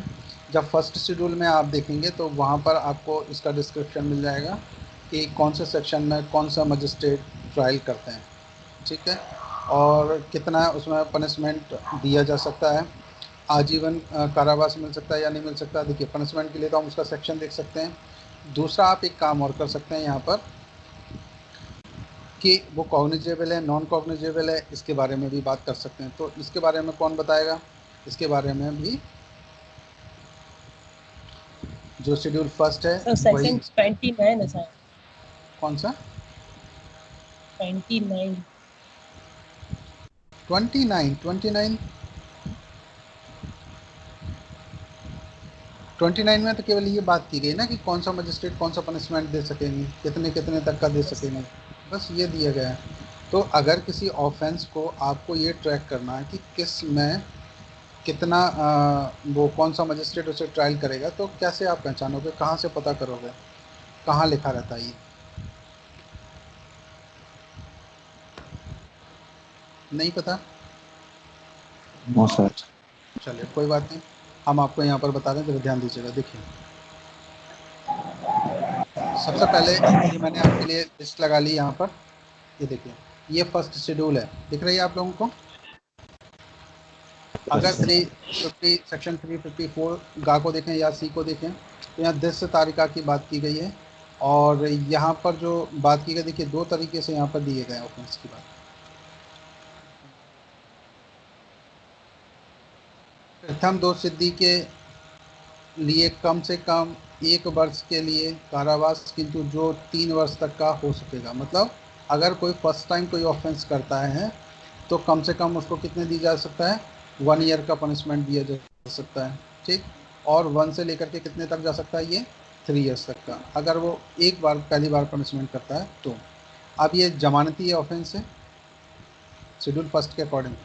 जब फर्स्ट शेड्यूल में आप देखेंगे तो वहाँ पर आपको इसका डिस्क्रिप्शन मिल जाएगा कि कौन से सेक्शन में कौन सा मजिस्ट्रेट ट्रायल करते हैं, ठीक है, और कितना उसमें पनिशमेंट दिया जा सकता है। आजीवन कारावास मिल सकता है या नहीं मिल सकता। देखिए, पनिशमेंट के लिए तो हम उसका सेक्शन देख सकते हैं। दूसरा, आप एक काम और कर सकते हैं यहाँ पर कि वो कॉग्निजेबल है, नॉन कॉग्निजेबल है, इसके बारे में भी बात कर सकते हैं। तो इसके बारे में कौन बताएगा? इसके बारे में भी जो शेड्यूल फर्स्ट है सर वही। सेक्शन 29 है शायद। कौन सा? 29। 29? 29 में तो केवल ये बात की गई ना कि कौन सा मजिस्ट्रेट कौन सा पनिशमेंट दे सकेंगे, कितने कितने तक का दे यस सकेंगे, सर। बस ये दिया गया है। तो अगर किसी ऑफेंस को आपको ये ट्रैक करना है कि किस में कितना वो कौन सा मजिस्ट्रेट उसे ट्रायल करेगा, तो कैसे आप पहचानोगे, कहाँ से पता करोगे, कहाँ लिखा रहता है ये? नहीं पता? No sir. चलिए कोई बात नहीं, हम आपको यहाँ पर बता दें, जरा ध्यान दीजिएगा। देखिए, सबसे पहले ये मैंने आपके लिए लिस्ट लगा ली यहाँ पर। ये देखिए, ये फर्स्ट शेड्यूल है, दिख रही है आप लोगों को? अगर यस सर। 350 सेक्शन 354 गा को देखें या सी को देखें तो यहाँ 10 तारिका की बात की गई है। और यहाँ पर जो बात की गई, देखिए दो तरीके से यहाँ पर दिए गए ऑफेंस की बात। प्रथम दोष सिद्धि के लिए कम से कम 1 वर्ष के लिए कारावास, किंतु जो 3 वर्ष तक का हो सकेगा। मतलब अगर कोई फर्स्ट टाइम कोई ऑफेंस करता है तो कम से कम उसको कितने दी जा सकता है, 1 ईयर का पनिशमेंट दिया जा सकता है, ठीक। और 1 से लेकर के कितने तक जा सकता है, ये 3 ईयर्स तक का, अगर वो एक बार पहली बार पनिशमेंट करता है तो। अब ये जमानती ऑफेंस है शेड्यूल फर्स्ट के अकॉर्डिंग।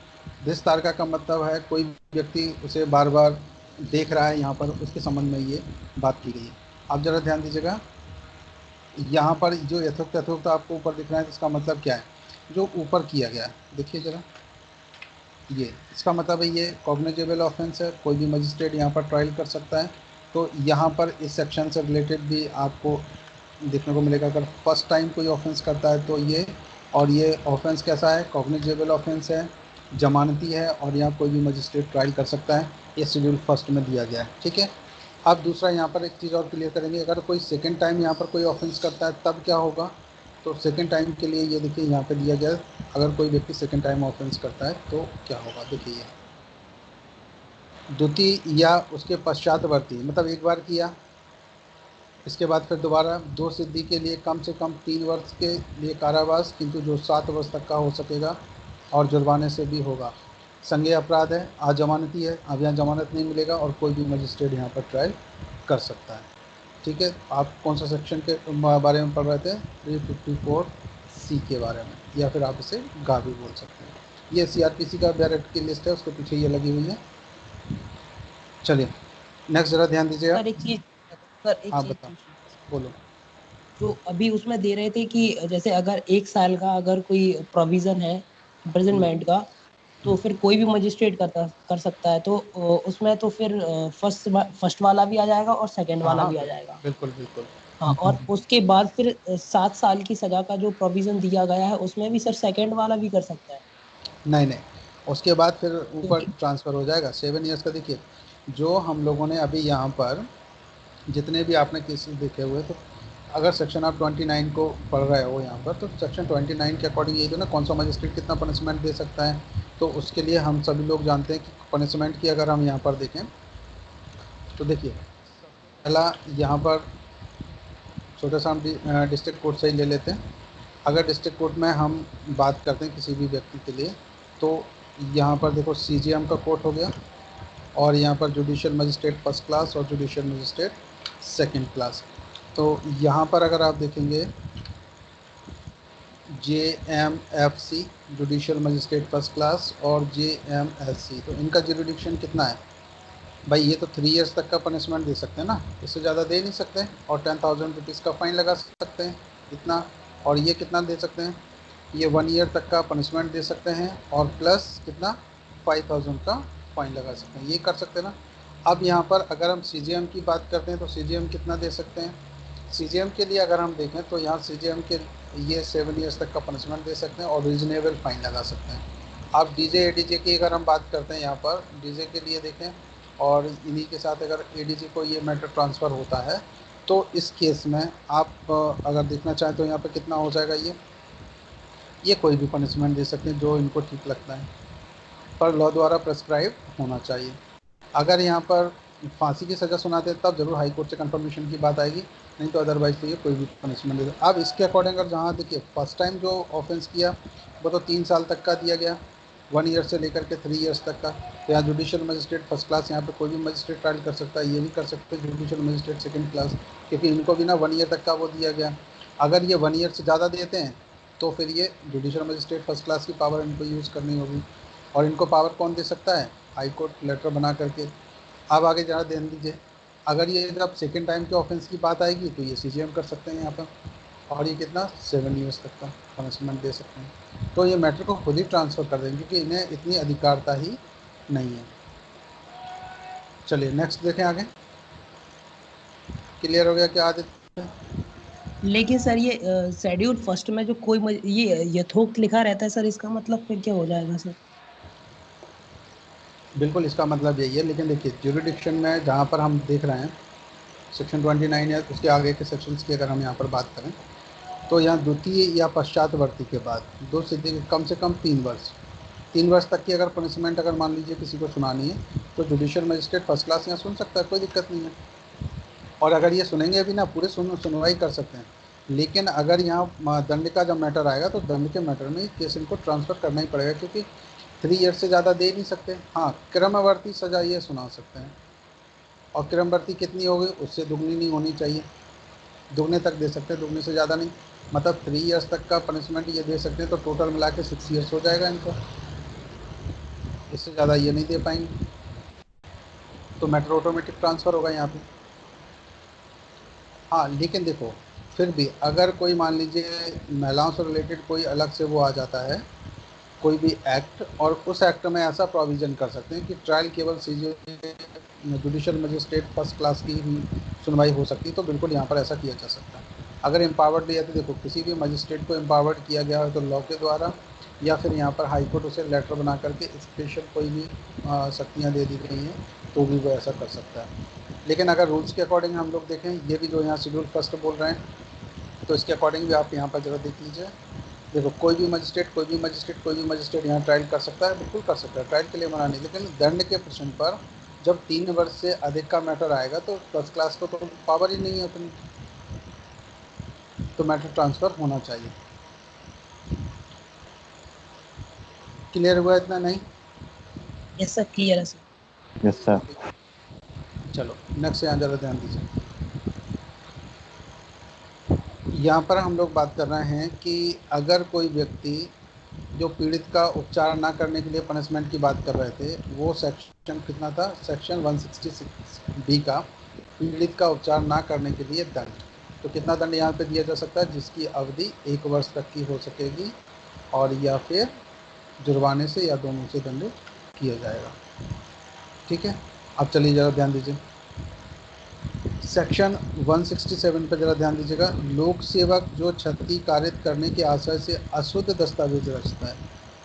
दिस तारका का मतलब है कोई व्यक्ति उसे बार बार देख रहा है, यहाँ पर उसके संबंध में ये बात की गई है। आप ज़रा ध्यान दीजिएगा, यहाँ पर जो यथोक्त यथोक्त आपको ऊपर दिख रहा है, इसका मतलब क्या है, जो ऊपर किया गया है, देखिए ज़रा, ये इसका मतलब है ये कॉग्निजेबल ऑफेंस है, कोई भी मजिस्ट्रेट यहाँ पर ट्रायल कर सकता है। तो यहाँ पर इस सेक्शन से रिलेटेड भी आपको देखने को मिलेगा, अगर फर्स्ट टाइम कोई ऑफेंस करता है तो ये, और ये ऑफेंस कैसा है, कॉग्निजेबल ऑफेंस है, जमानती है, और यहाँ कोई भी मजिस्ट्रेट ट्रायल कर सकता है। ये शेड्यूल फर्स्ट में दिया गया है, ठीक है। अब दूसरा यहाँ पर एक चीज़ और क्लियर करेंगे, अगर कोई सेकेंड टाइम यहाँ पर कोई ऑफेंस करता है तब क्या होगा। तो सेकेंड टाइम के लिए ये देखिए यहाँ पे दिया गया है, अगर कोई व्यक्ति सेकेंड टाइम ऑफेंस करता है तो क्या होगा, देखिए ये द्वितीय या उसके पश्चातवर्ती, मतलब एक बार किया, इसके बाद फिर दोबारा दो सिद्धि के लिए कम से कम 3 वर्ष के लिए कारावास, किंतु जो 7 वर्ष तक का हो सकेगा, और जुर्माने से भी होगा। संज्ञेय अपराध है, अजमानती है, अब यहाँ जमानत नहीं मिलेगा, और कोई भी मजिस्ट्रेट यहाँ पर ट्रायल कर सकता है, ठीक है। आप कौन सा सेक्शन के बारे में पढ़ रहे थे, 354 सी के बारे में, या फिर आप इसे गा भी बोल सकते हैं। ये सीआरपीसी का बैरेट की लिस्ट है, उसके पीछे ये लगी हुई है। चलिए नेक्स्ट जरा ध्यान दीजिए आप। सर एक चीज, सर एक हाँ चीज बताओ, पूछनी थी। बोलो। जो अभी उसमें दे रहे थे कि जैसे अगर 1 साल का अगर कोई प्रोविजन है इम्प्रिजनमेंट का, तो फिर कोई भी मजिस्ट्रेट कर सकता है। तो उसमें तो फिर फर्स्ट वाला भी आ जाएगा और सेकंड हाँ वाला हाँ, भी आ जाएगा। बिल्कुल बिल्कुल। हाँ, और उसके बाद फिर 7 साल की सजा का जो प्रोविजन दिया गया है उसमें भी सर सेकंड वाला भी कर सकता है। नहीं नहीं, उसके बाद फिर ऊपर क्योंकि ट्रांसफ़र हो जाएगा 7 ईयर्स का। देखिए, जो हम लोगों ने अभी यहाँ पर जितने भी आपने केसेस देखे हुए, तो अगर सेक्शन आप 29 को पढ़ रहे हो यहाँ पर, तो सेक्शन 29 के अकॉर्डिंग यही तो ना, कौन सा मजिस्ट्रेट कितना पनिशमेंट दे सकता है। तो उसके लिए हम सभी लोग जानते हैं कि पनिशमेंट की अगर हम यहाँ पर देखें तो देखिए, पहला यहाँ पर छोटा सा हम डिस्ट्रिक्ट कोर्ट से ही ले लेते हैं। अगर डिस्ट्रिक्ट कोर्ट में हम बात करते हैं किसी भी व्यक्ति के लिए, तो यहाँ पर देखो सीजीएम का कोर्ट हो गया, और यहाँ पर जुडिशियल मजिस्ट्रेट फर्स्ट क्लास और जुडिशियल मजिस्ट्रेट सेकंड क्लास। तो यहाँ पर अगर आप देखेंगे JMFC judicial magistrate first class और JMSC, तो इनका जुरिडिक्शन कितना है, भाई ये तो 3 इयर्स तक का पनिशमेंट दे सकते हैं ना, इससे ज़्यादा दे नहीं सकते, और 10,000 रुपीज़ का फाइन लगा सकते हैं इतना। और ये कितना दे सकते हैं, ये 1 ईयर तक का पनिशमेंट दे सकते हैं, और प्लस कितना 5,000 का फाइन लगा सकते हैं, ये कर सकते हैं ना। अब यहाँ पर अगर हम CGM की बात करते हैं तो CGM कितना दे सकते हैं, CGM के लिए अगर हम देखें तो यहाँ CGM के ये 7 ईयर्स तक का पनिशमेंट दे सकते हैं और रीजनेबल फाइन लगा सकते हैं। अब DJ ADJ की अगर हम बात करते हैं यहाँ पर DJ के लिए देखें, और इन्हीं के साथ अगर ADJ को ये मैटर ट्रांसफ़र होता है तो इस केस में आप अगर देखना चाहें तो यहाँ पर कितना हो जाएगा, ये कोई भी पनिशमेंट दे सकते हैं जो इनको ठीक लगता है, पर लॉ द्वारा प्रेस्क्राइब होना चाहिए। अगर यहाँ पर फांसी की सज़ा सुनाते हैं तब जरूर हाई कोर्ट से कंफर्मेशन की बात आएगी, नहीं तो अदरवाइज तो ये कोई भी पनिशमेंट दे। अब इसके अकॉर्डिंग अगर जहाँ देखिए फर्स्ट टाइम जो ऑफेंस किया वो तो 3 साल तक का दिया गया, 1 ईयर से लेकर के 3 इयर्स तक का। तो यहाँ जुडिशियल मजिस्ट्रेट फर्स्ट क्लास, यहाँ पे कोई भी मजिस्ट्रेट ट्रायल कर सकता है, ये भी कर सकते हैं जुडिशियल मजिस्ट्रेट सेकंड क्लास, क्योंकि इनको भी ना 1 ईयर तक का वो दिया गया। अगर ये 1 ईयर से ज़्यादा देते हैं तो फिर ये जुडिशियल मजिस्ट्रेट फर्स्ट क्लास की पावर इनको यूज़ करनी होगी, और इनको पावर कौन दे सकता है, हाई कोर्ट लेटर बना करके। अब आगे ज़रा ध्यान दीजिए, अगर ये जब सेकेंड टाइम के ऑफेंस की बात आएगी तो ये CGM कर सकते हैं यहाँ पर, और ये कितना 7 ईयर्स तक का पनिशमेंट दे सकते हैं। तो ये मैटर को खुद ही ट्रांसफ़र कर देंगे क्योंकि इन्हें इतनी अधिकारता ही नहीं है। चलिए नेक्स्ट देखें आगे, क्लियर हो गया क्या आदित्य? लेकिन सर ये शेड्यूल फर्स्ट में जो ये यथोक्त लिखा रहता है सर, इसका मतलब फिर क्या हो जाएगा सर? बिल्कुल इसका मतलब यही है, लेकिन देखिए ज्यूरिडिक्शन में जहाँ पर हम देख रहे हैं सेक्शन 29 या उसके आगे के सेक्शंस की अगर हम यहाँ पर बात करें तो यहाँ द्वितीय या पश्चातवर्ती के बाद दो से कम 3 वर्ष, 3 वर्ष तक की अगर पनिशमेंट अगर मान लीजिए किसी को सुनानी है तो जुडिशियल मजिस्ट्रेट फर्स्ट क्लास यहाँ सुन सकता है, कोई दिक्कत नहीं है। और अगर ये सुनेंगे भी ना, पूरे सुनवाई कर सकते हैं, लेकिन अगर यहाँ दंड का जब मैटर आएगा तो दंड के मैटर में केस इनको ट्रांसफ़र करना ही पड़ेगा, क्योंकि 3 ईयर से ज़्यादा दे नहीं सकते। हाँ, क्रमवर्ती सज़ा ये सुना सकते हैं, और क्रमवर्ती कितनी होगी, उससे दुगनी नहीं होनी चाहिए, दुगने तक दे सकते हैं, दुगने से ज़्यादा नहीं। मतलब 3 ईयर्स तक का पनिशमेंट ये दे सकते हैं तो टोटल मिला के 6 ईयर्स हो जाएगा इनको, इससे ज़्यादा ये नहीं दे पाएंगे, तो मैटर ऑटोमेटिक ट्रांसफ़र होगा यहाँ पे। हाँ लेकिन देखो फिर भी अगर कोई मान लीजिए महिलाओं से रिलेटेड कोई अलग से वो आ जाता है, कोई भी एक्ट, और उस एक्ट में ऐसा प्रोविज़न कर सकते हैं कि ट्रायल केवल जुडिशियल मजिस्ट्रेट फर्स्ट क्लास की ही सुनवाई हो सकती है, तो बिल्कुल यहाँ पर ऐसा किया जा सकता है। अगर एम्पावर्ड लिया तो देखो किसी भी मजिस्ट्रेट को एम्पावर्ड किया गया है तो लॉ के द्वारा, या फिर यहाँ पर हाई कोर्ट उसे लेटर बना करके स्पेशल कोई भी शक्तियाँ दे दी गई हैं तो भी वो ऐसा कर सकता है। लेकिन अगर रूल्स के अकॉर्डिंग हम लोग देखें, ये भी जो यहाँ शेड्यूल फर्स्ट बोल रहे हैं, तो इसके अकॉर्डिंग भी आप यहाँ पर जरा देख लीजिए। देखो कोई भी मजिस्ट्रेट यहाँ ट्रायल कर सकता है, बिल्कुल कर सकता है, ट्रायल के लिए मना नहीं, लेकिन दंड के प्रश्न पर जब 3 वर्ष से अधिक का मैटर आएगा तो फर्स्ट क्लास को तो पावर ही नहीं है उतनी, तो मैटर ट्रांसफ़र होना चाहिए। क्लियर हुआ इतना? नहीं? यस सर, क्लियर है सर। Yes sir. चलो नेक्स्ट यहाँ ज़रा ध्यान दीजिए। यहाँ पर हम लोग बात कर रहे हैं कि अगर कोई व्यक्ति जो पीड़ित का उपचार ना करने के लिए पनिशमेंट की बात कर रहे थे, वो सेक्शन कितना था, सेक्शन 166B का, पीड़ित का उपचार ना करने के लिए दंड, तो कितना दंड यहाँ पे दिया जा सकता है, जिसकी अवधि 1 वर्ष तक की हो सकेगी, और या फिर जुर्माने से या दोनों से दंड किया जाएगा। ठीक है, अब चलिए ज़रा ध्यान दीजिए सेक्शन 167 पर ज़रा ध्यान दीजिएगा। लोक सेवक जो क्षति कारित करने के आशय से अशुद्ध दस्तावेज रचता है,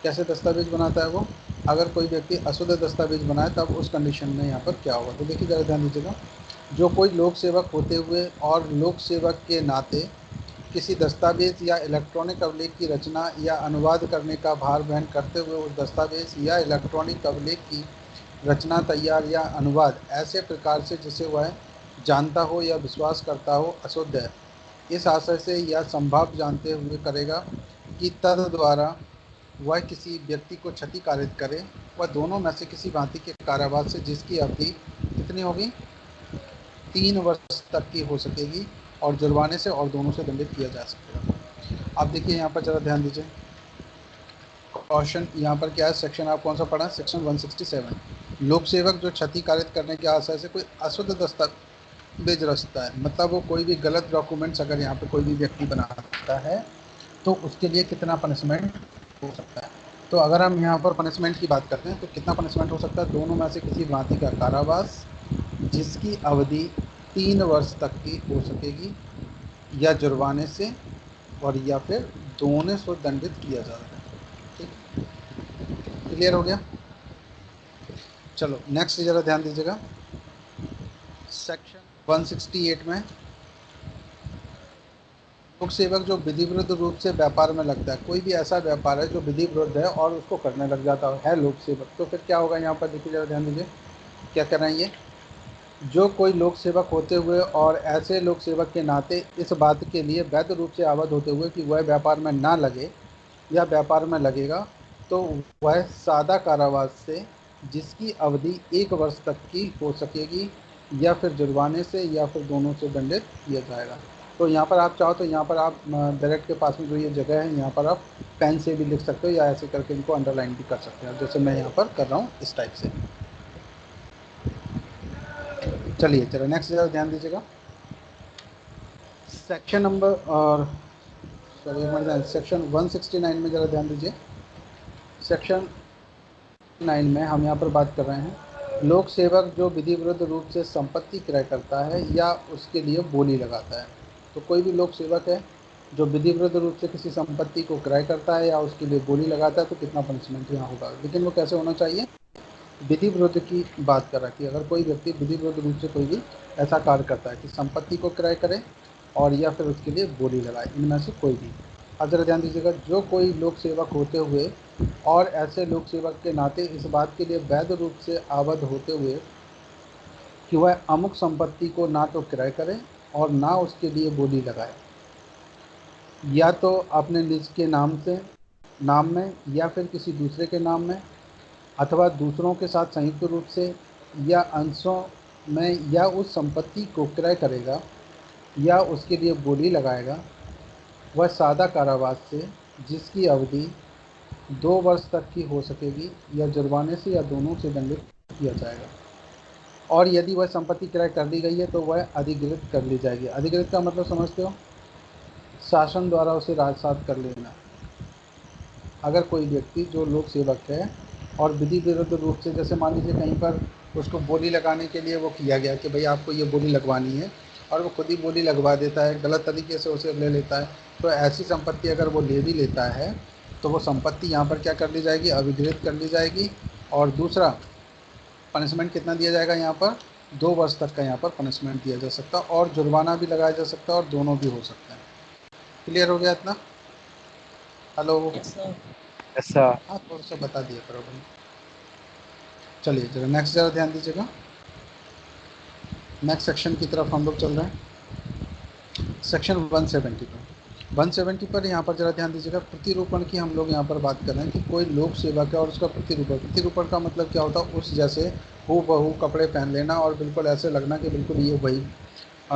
कैसे दस्तावेज बनाता है वो, अगर कोई व्यक्ति अशुद्ध दस्तावेज बनाए तब उस कंडीशन में यहाँ पर क्या होगा, तो देखिए ज़रा ध्यान दीजिएगा। जो कोई लोक सेवक होते हुए और लोक सेवक के नाते किसी दस्तावेज या इलेक्ट्रॉनिक अभिलेख की रचना या अनुवाद करने का भार वहन करते हुए उस दस्तावेज या इलेक्ट्रॉनिक अभिलेख की रचना, तैयार या अनुवाद ऐसे प्रकार से जिसे वह जानता हो या विश्वास करता हो अशुद्ध है, इस आशय से या संभव जानते हुए करेगा कि तद द्वारा वह किसी व्यक्ति को क्षति कारित करे, वह दोनों में से किसी भांति के कारावास से जिसकी अवधि कितनी होगी, 3 वर्ष तक की हो सकेगी, और जुर्माने से और दोनों से दंडित किया जा सकेगा। अब देखिए यहाँ पर ज़रा ध्यान दीजिए, क्वेश्चन यहाँ पर क्या है, सेक्शन आप कौन सा पढ़ा, सेक्शन 167। लोक सेवक जो क्षति कारित करने के आशय से कोई अशुद्ध दस्तावेज रचता है, मतलब वो कोई भी गलत डॉक्यूमेंट्स अगर यहाँ पे कोई भी व्यक्ति बनाता है तो उसके लिए कितना पनिशमेंट हो सकता है। तो अगर हम यहाँ पर पनिशमेंट की बात करते हैं तो कितना पनिशमेंट हो सकता है, दोनों में से किसी भांति का कारावास जिसकी अवधि 3 वर्ष तक की हो सकेगी, या जुर्माने से, और या फिर दोनों से दंडित किया जा सकता है। ठीक, क्लियर हो गया। चलो नेक्स्ट जरा ध्यान दीजिएगा, सेक्शन 168 में लोक सेवक जो विधि विरुद्ध रूप से व्यापार में लगता है, कोई भी ऐसा व्यापार है जो विधि विरुद्ध है और उसको करने लग जाता है लोक सेवक, तो फिर क्या होगा। यहाँ पर देखिए जरा ध्यान दीजिए क्या कर रहे हैं ये, जो कोई लोक सेवक होते हुए और ऐसे लोक सेवक के नाते इस बात के लिए वैध रूप से आबद्ध होते हुए कि वह व्यापार में ना लगे या व्यापार में लगेगा, तो वह सादा कारावास से जिसकी अवधि 1 वर्ष तक की हो सकेगी, या फिर जुर्माने से, या फिर दोनों से दंडित किया जाएगा। तो यहाँ पर आप चाहो तो यहाँ पर आप डायरेक्ट के पास में जो ये जगह है यहाँ पर आप पेन से भी लिख सकते हो, या ऐसे करके इनको अंडरलाइन भी कर सकते हो, जैसे मैं यहाँ पर कर रहा हूँ इस टाइप से। चलिए चलो नेक्स्ट जरा ध्यान दीजिएगा, सेक्शन नंबर और सॉरी सेक्शन 169 में जरा ध्यान दीजिए। सेक्शन 9 में हम यहाँ पर बात कर रहे हैं लोक सेवक जो विधि विरुद्ध रूप से संपत्ति क्रय करता है या उसके लिए बोली लगाता है। तो कोई भी लोक सेवक है जो विधि विरुद्ध रूप से किसी संपत्ति को क्रय करता है या उसके लिए बोली लगाता है, तो कितना पनिशमेंट यहाँ होगा। लेकिन वो कैसे होना चाहिए, विधि विरुद्ध की बात कर रहा है कि अगर कोई व्यक्ति विधि विरुद्ध रूप से कोई भी ऐसा कार्य करता है कि संपत्ति को क्रय करे और या फिर उसके लिए बोली लगाए, इनमें से कोई भी। अब जरा ध्यान दीजिएगा, जो कोई लोक सेवक होते हुए और ऐसे लोक सेवक के नाते इस बात के लिए वैध रूप से आबद्ध होते हुए कि वह अमुक संपत्ति को ना तो क्रय करे और ना उसके लिए बोली लगाए, या तो अपने निज के नाम में या फिर किसी दूसरे के नाम में, अथवा दूसरों के साथ संयुक्त रूप से या अंशों में, या उस संपत्ति को क्रय करेगा या उसके लिए बोली लगाएगा, वह सादा कारावास से जिसकी अवधि 2 वर्ष तक की हो सकेगी, या जुर्माने से, या दोनों से दंडित किया जाएगा। और यदि वह संपत्ति क्रय कर दी गई है तो वह अधिकृत कर ली जाएगी। अधिकृत का मतलब समझते हो, शासन द्वारा उसे राजसात कर लेना। अगर कोई व्यक्ति जो लोक सेवक है और विधि विरुद्ध रूप से, जैसे मान लीजिए कहीं पर उसको बोली लगाने के लिए वो किया गया कि भाई आपको ये बोली लगवानी है, और वो खुद ही बोली लगवा देता है, गलत तरीके से उसे ले लेता है, तो ऐसी संपत्ति अगर वो ले भी लेता है तो वो संपत्ति यहाँ पर क्या कर ली जाएगी, अविकृत कर ली जाएगी। और दूसरा पनिशमेंट कितना दिया जाएगा, यहाँ पर 2 वर्ष तक का यहाँ पर पनिशमेंट दिया जा सकता है, और जुर्माना भी लगाया जा सकता है, और दोनों भी हो सकता है। क्लियर हो गया इतना। हेलो, ऐसा हाँ थोड़ा सा बता दिया करो भाई। चलिए जरा नेक्स्ट जरा ध्यान दीजिएगा, नेक्स्ट सेक्शन की तरफ हम लोग चल रहे हैं, सेक्शन 170 पर। 170 पर यहाँ पर जरा ध्यान दीजिएगा, प्रतिरूपण की हम लोग यहाँ पर बात कर रहे हैं कि कोई लोक सेवक है और उसका प्रतिरूपण। प्रतिरूपण का मतलब क्या होता है, उस जैसे हूबहू कपड़े पहन लेना और बिल्कुल ऐसे लगना कि बिल्कुल ये वही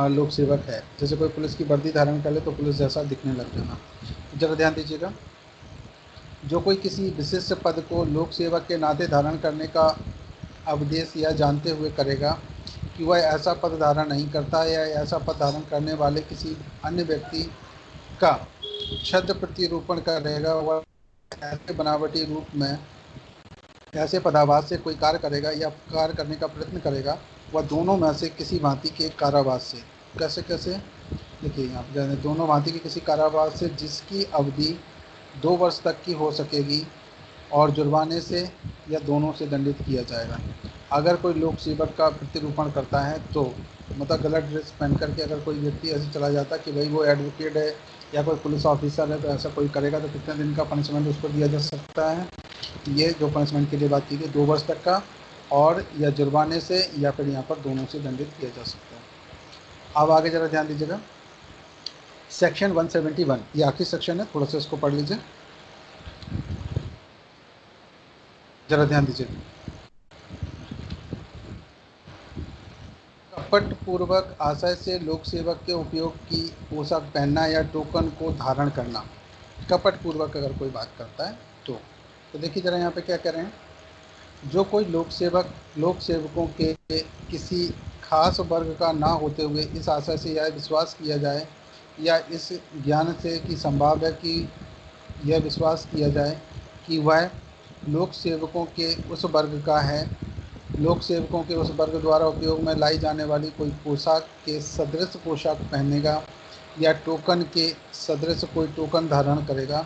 लोक सेवक है। जैसे कोई पुलिस की वर्दी धारण कर ले तो पुलिस जैसा दिखने लग जाना। जरा ध्यान दीजिएगा, जो कोई किसी विशिष्ट पद को लोक सेवक के नाते धारण करने का अवदेश या जानते हुए करेगा कि वह ऐसा पद धारण नहीं करता है, या ऐसा पद धारण करने वाले किसी अन्य व्यक्ति का छद्म प्रतिरूपण करेगा, वह ऐसे बनावटी रूप में ऐसे पदाभास से कोई कार्य करेगा या कार्य करने का प्रयत्न करेगा, वह दोनों में से किसी भांति के कारावास से, कैसे कैसे देखिए यहाँ पर, दोनों भांति के किसी कारावास से जिसकी अवधि 2 वर्ष तक की हो सकेगी, और जुर्माने से या दोनों से दंडित किया जाएगा। अगर कोई लोक सेवक का प्रतिरूपण करता है तो मतलब गलत ड्रेस पहन करके अगर कोई व्यक्ति ऐसे चला जाता है कि भाई वो एडवोकेट है या कोई पुलिस ऑफिसर है, तो ऐसा कोई करेगा तो कितने दिन का पनिशमेंट उसको दिया जा सकता है। ये जो पनिशमेंट के लिए बात की गई 2 वर्ष तक का, और या जुर्माने से या फिर यहाँ पर दोनों से दंडित किया जा सकता है। अब आगे जरा ध्यान दीजिएगा, सेक्शन 171 ये आखिरी सेक्शन है, थोड़ा सा इसको पढ़ लीजिए, जरा ध्यान दीजिए। कपट पूर्वक आशय से लोक सेवक के उपयोग की पोशाक पहनना या टोकन को धारण करना। कपट पूर्वक अगर कोई बात करता है तो देखिए जरा यहाँ पे क्या कह रहे हैं, जो कोई लोक सेवकों के किसी खास वर्ग का ना होते हुए इस आशय से यह विश्वास किया जाए या इस ज्ञान से कि संभव है कि यह विश्वास किया जाए कि वह लोक सेवकों के उस वर्ग का है, लोक सेवकों के उस वर्ग द्वारा उपयोग में लाई जाने वाली कोई पोशाक के सदृश पोशाक पहनेगा या टोकन के सदृश कोई टोकन धारण करेगा।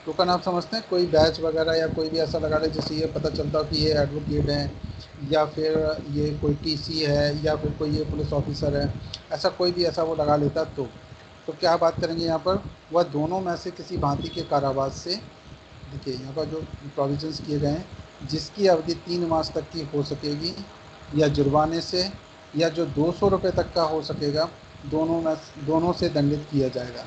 टोकन आप समझते हैं, कोई बैच वगैरह या कोई भी ऐसा लगा ले जिससे ये पता चलता हो कि ये एडवोकेट हैं या फिर ये कोई टीसी है या फिर कोई ये पुलिस ऑफिसर है, ऐसा कोई भी ऐसा वो लगा लेता। तो क्या बात करेंगे यहाँ पर, वह दोनों में से किसी भांति के कारावास से, देखिए यहाँ पर जो प्रोविजंस किए गए हैं, जिसकी अवधि 3 मास तक की हो सकेगी, या जुर्माने से, या जो 200 रुपये तक का हो सकेगा, दोनों से दंडित किया जाएगा।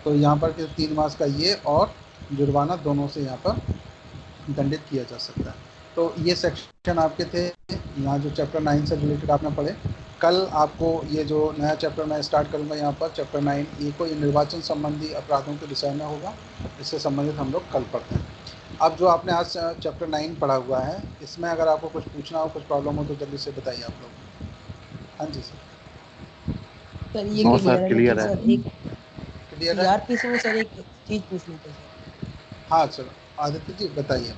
तो यहाँ पर 3 मास का ये और जुर्माना दोनों से यहाँ पर दंडित किया जा सकता है। तो ये सेक्शन आपके थे यहाँ जो चैप्टर 9 से रिलेटेड आपने पढ़े। कल आपको ये जो नया चैप्टर मैं स्टार्ट करूँगा यहाँ पर चैप्टर 9, ये कोई निर्वाचन संबंधी अपराधों के विषय में होगा, इससे संबंधित हम लोग कल पढ़ते हैं। अब जो आपने आज चैप्टर 9 पढ़ा हुआ है, इसमें अगर आपको कुछ पूछना हो, कुछ प्रॉब्लम हो तो जल्दी से बताइए आप लोग। हाँ जी सर ये नो क्लियर सर, है, क्लियर लेकिन है। सर एक क्लियर है? सीआरपीसी में सर एक चीज पूछनी थी सर। हाँ चलो आदित्य जी बताइए।